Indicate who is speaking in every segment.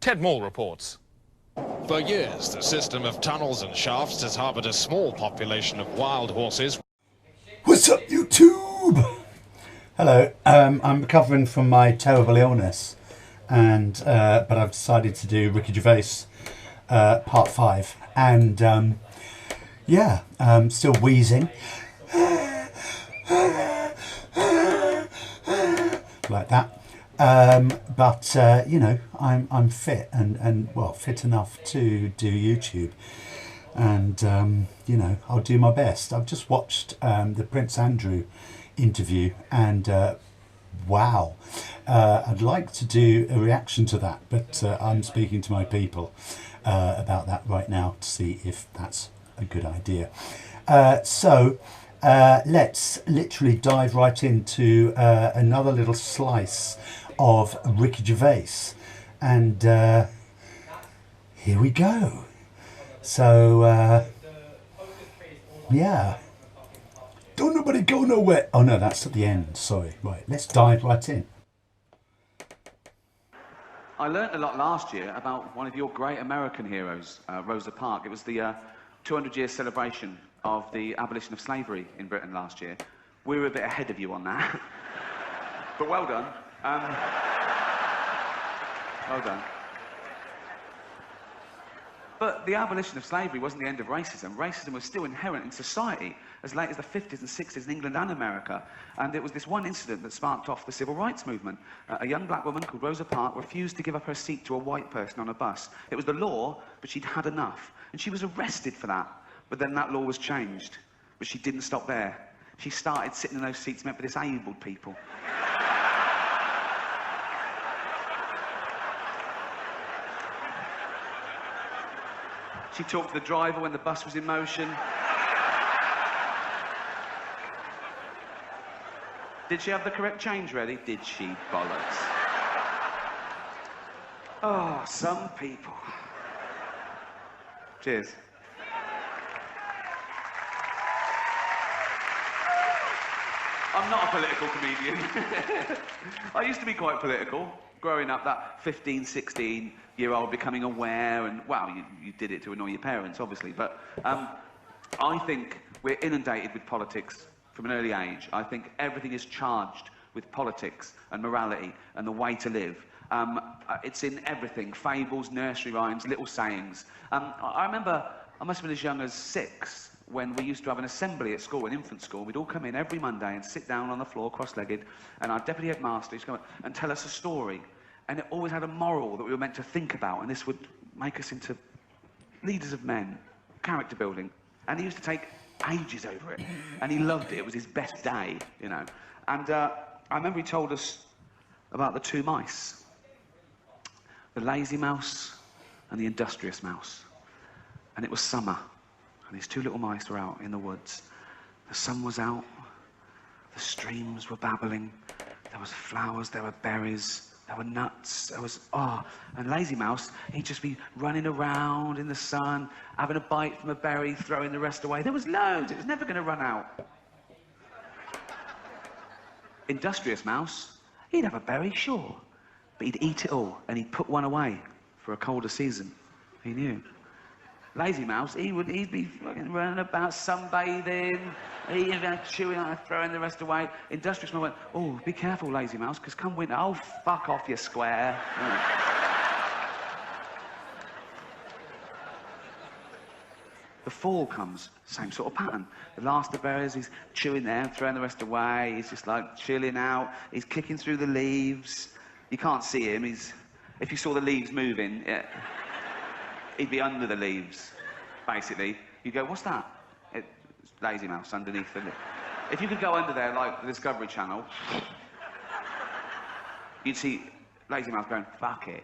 Speaker 1: Ted Moore reports.
Speaker 2: For years, the system of tunnels and shafts has harboured a small population of wild horses.
Speaker 3: What's up, YouTube? Hello, I'm recovering from my terrible illness, and but I've decided to do Ricky Gervais part 5, and yeah, still wheezing like that, but you know, I'm fit and well, fit enough to do YouTube, and you know, I'll do my best. I've just watched the Prince Andrew interview, and wow, I'd like to do a reaction to that, but I'm speaking to my people about that right now to see if that's a good idea. So let's literally dive right into another little slice of Ricky Gervais, and here we go. So yeah, don't nobody go nowhere. Oh no, that's at the end, sorry. Right, let's dive right in.
Speaker 4: I learnt a lot last year about one of your great American heroes, Rosa Parks. It was the 200-year celebration of the abolition of slavery in Britain last year. We were a bit ahead of you on that. But well done. Well done. But the abolition of slavery wasn't the end of racism. Racism was still inherent in society as late as the 50s and 60s in England and America. And it was this one incident that sparked off the civil rights movement. A young black woman called Rosa Parks refused to give up her seat to a white person on a bus. It was the law, but she'd had enough. And she was arrested for that. But then that law was changed. But she didn't stop there. She started sitting in those seats meant for disabled people. She talked to the driver when the bus was in motion. Did she have the correct change ready? Did she, bollocks? Oh, some people. Cheers. I'm not a political comedian. I used to be quite political. Growing up, that 15, 16-year-old becoming aware, and, well, you did it to annoy your parents, obviously, but I think we're inundated with politics from an early age. I think everything is charged with politics and morality and the way to live. It's in everything, fables, nursery rhymes, little sayings. I remember, I must have been as young as 6, when we used to have an assembly at school, an infant school. We'd all come in every Monday and sit down on the floor, cross-legged, and our deputy headmaster used to come and tell us a story. And it always had a moral that we were meant to think about, and this would make us into leaders of men, character building. And he used to take ages over it, and he loved it. It was his best day, you know. And I remember he told us about the 2 mice, the lazy mouse and the industrious mouse. And it was summer. And these 2 little mice were out in the woods. The sun was out, the streams were babbling, there was flowers, there were berries, there were nuts, there was, and Lazy Mouse, he'd just be running around in the sun, having a bite from a berry, throwing the rest away. There was loads, it was never going to run out. Industrious Mouse, he'd have a berry, sure, but he'd eat it all, and he'd put one away for a colder season. He knew. Lazy Mouse, he'd be fucking running about, sunbathing, eating, chewing, throwing the rest away. Industrious Mouse went, oh, be careful, Lazy Mouse, because come winter, oh, fuck off, you square. The fall comes, same sort of pattern. The last of berries, he's chewing them, throwing the rest away, he's just like chilling out, he's kicking through the leaves. You can't see him, if you saw the leaves moving, he'd be under the leaves, basically. You'd go, what's that? It's Lazy Mouse underneath the lip. If you could go under there, like the Discovery Channel, you'd see Lazy Mouse going, fuck it.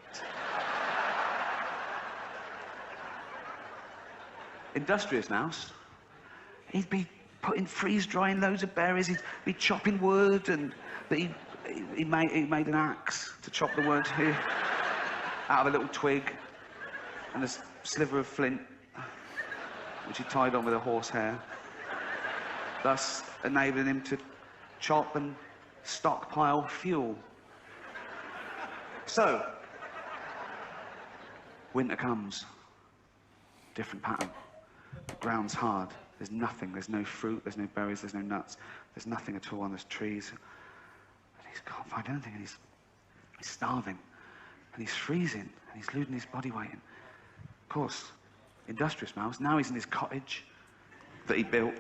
Speaker 4: Industrious Mouse, he'd be freeze-drying loads of berries, he'd be chopping wood, and he made an axe to chop the wood out of a little twig. And a sliver of flint, which he tied on with a horsehair, thus enabling him to chop and stockpile fuel. So, Winter comes. Different pattern. The ground's hard. There's nothing. There's no fruit. There's no berries. There's no nuts. There's nothing at all on those trees. And he can't find anything. And he's starving. And he's freezing. And he's losing his body weight. And of course, industrious mouse. Now he's in his cottage that he built.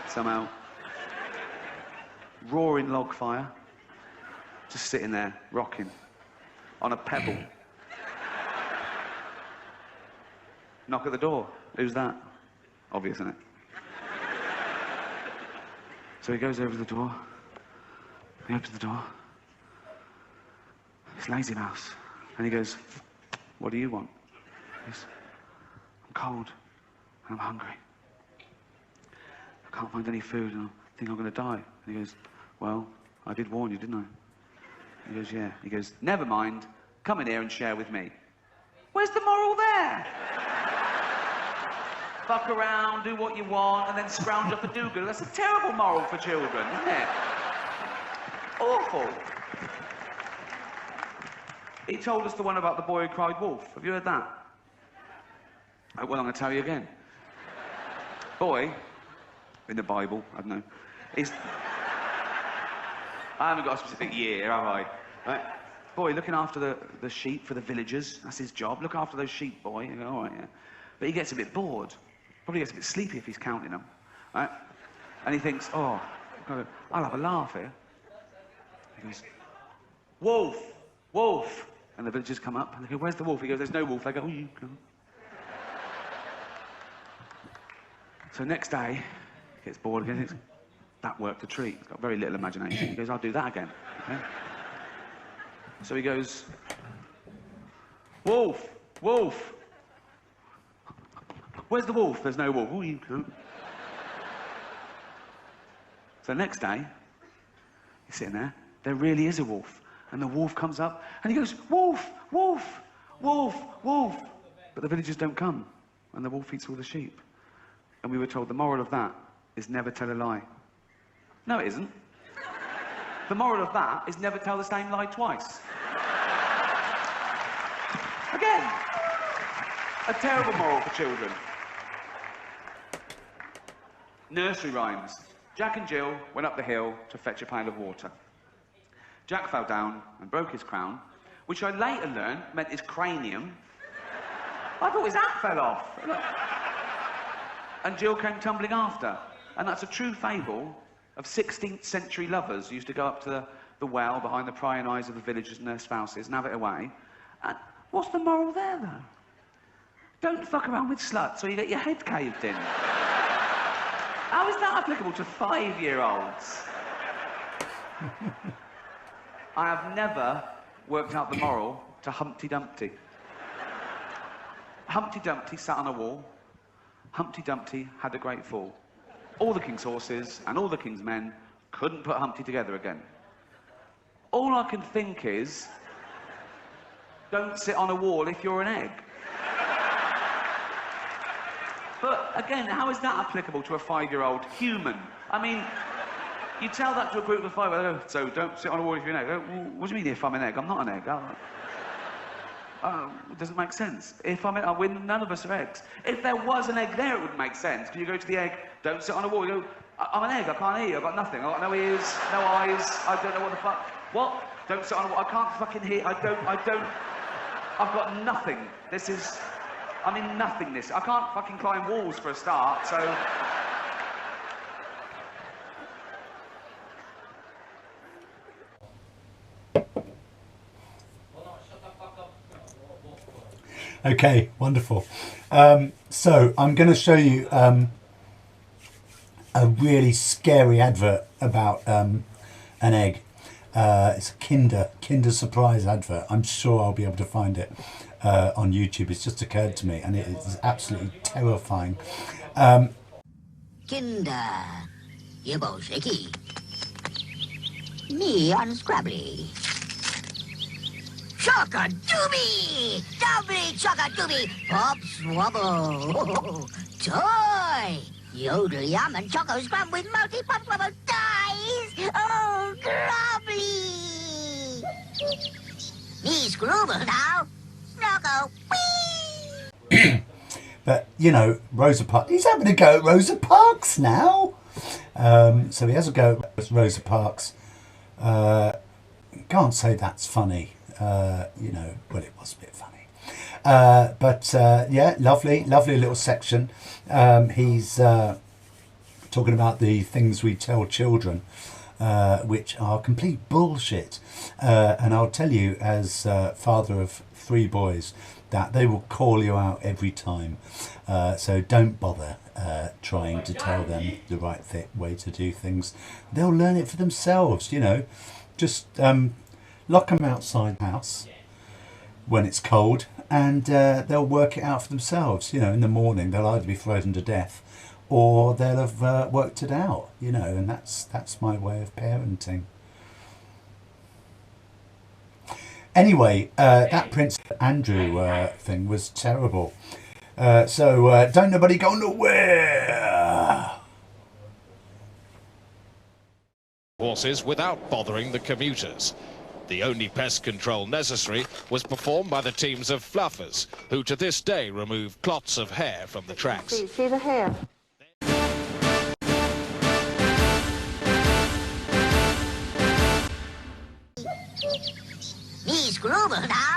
Speaker 4: Somehow. Roaring log fire. Just sitting there, rocking. On a pebble. Knock at the door. Who's that? Obvious, isn't it? So he goes over to the door. He opens the door. It's Lazy Mouse. And he goes, what do you want? He goes, I'm cold and I'm hungry. I can't find any food and I think I'm going to die. And he goes, well, I did warn you, didn't I? He goes, yeah. He goes, never mind. Come in here and share with me. Where's the moral there? Fuck around, do what you want, and then scrounge up a do-gooder. That's a terrible moral for children, isn't it? Awful. He told us the one about the boy who cried wolf. Have you heard that? Oh, well, I'm going to tell you again. Boy, in the Bible, I don't know, I haven't got a specific year, have I? Right? Boy, looking after the sheep for the villagers. That's his job. Look after those sheep, boy. You go, all right, yeah. But he gets a bit bored. Probably gets a bit sleepy if he's counting them, right? And he thinks, oh, I'll have a laugh here. He goes, wolf, wolf. And the villagers come up and they go, where's the wolf? He goes, there's no wolf. They go, oh, you go. So next day, he gets bored again. He thinks, that worked a treat. He's got very little imagination. He goes, I'll do that again. Okay? So he goes, wolf, wolf. Where's the wolf? There's no wolf. Oh, you can't. So next day, he's sitting there. There really is a wolf. And the wolf comes up and he goes, wolf, wolf, wolf, wolf. But the villagers don't come. And the wolf eats all the sheep. And we were told the moral of that is never tell a lie. No, it isn't. The moral of that is never tell the same lie twice. Again, a terrible moral for children. Nursery rhymes. Jack and Jill went up the hill to fetch a pail of water. Jack fell down and broke his crown, which I later learned meant his cranium. I thought his hat fell off. And Jill came tumbling after. And that's a true fable of 16th century lovers who used to go up to the well behind the prying eyes of the villagers and their spouses and have it away. And what's the moral there, though? Don't fuck around with sluts or you get your head caved in. How is that applicable to 5-year-olds? I have never worked out the moral to Humpty Dumpty. Humpty Dumpty sat on a wall. Humpty Dumpty had a great fall. All the king's horses and all the king's men couldn't put Humpty together again. All I can think is, don't sit on a wall if you're an egg. But again, how is that applicable to a 5-year-old human? I mean, you tell that to a group of 5, oh, so don't sit on a wall if you're an egg. Oh, well, what do you mean if I'm an egg? I'm not an egg. It doesn't make sense. If I'm an, none of us are eggs. If there was an egg there, it would make sense. Can you go to the egg, don't sit on a wall, you go, I'm an egg, I can't hear, I've got nothing. I've got no ears, no eyes, I don't know what the fuck. What? Don't sit on a wall, I can't fucking hear, I've got nothing. I'm in nothingness. I can't fucking climb walls for a start, so...
Speaker 3: Okay, wonderful. So I'm going to show you a really scary advert about an egg. It's a Kinder Surprise advert. I'm sure I'll be able to find it on YouTube. It's just occurred to me, and it is absolutely terrifying.
Speaker 1: Kinder, you both shaky. Me unscrabbly. Chock-a-doobie! Doubly chock-a-doobie! Pop swabble! Toy! Yodel yum and choco scrum with multi-pop swabble dies! Oh, grubbly! Me scrubble now! Now go. Whee!
Speaker 3: But, you know, Rosa Parks, he's having a go at Rosa Parks now. So he has a go at Rosa Parks. Can't say that's funny. You know, well, it was a bit funny. But yeah, lovely little section. He's talking about the things we tell children, which are complete bullshit. And I'll tell you, as father of 3 boys, that they will call you out every time. So don't bother trying to tell them the right way to do things. They'll learn it for themselves, you know. Just lock them outside the house when it's cold, and they'll work it out for themselves. You know, in the morning they'll either be frozen to death or they'll have worked it out, you know, and that's my way of parenting. Anyway, that Prince Andrew thing was terrible. So don't nobody go nowhere.
Speaker 2: Horses without bothering the commuters. The only pest control necessary was performed by the teams of fluffers, who to this day remove clots of hair from the tracks.
Speaker 5: See the hair?
Speaker 1: Me Scrooble now.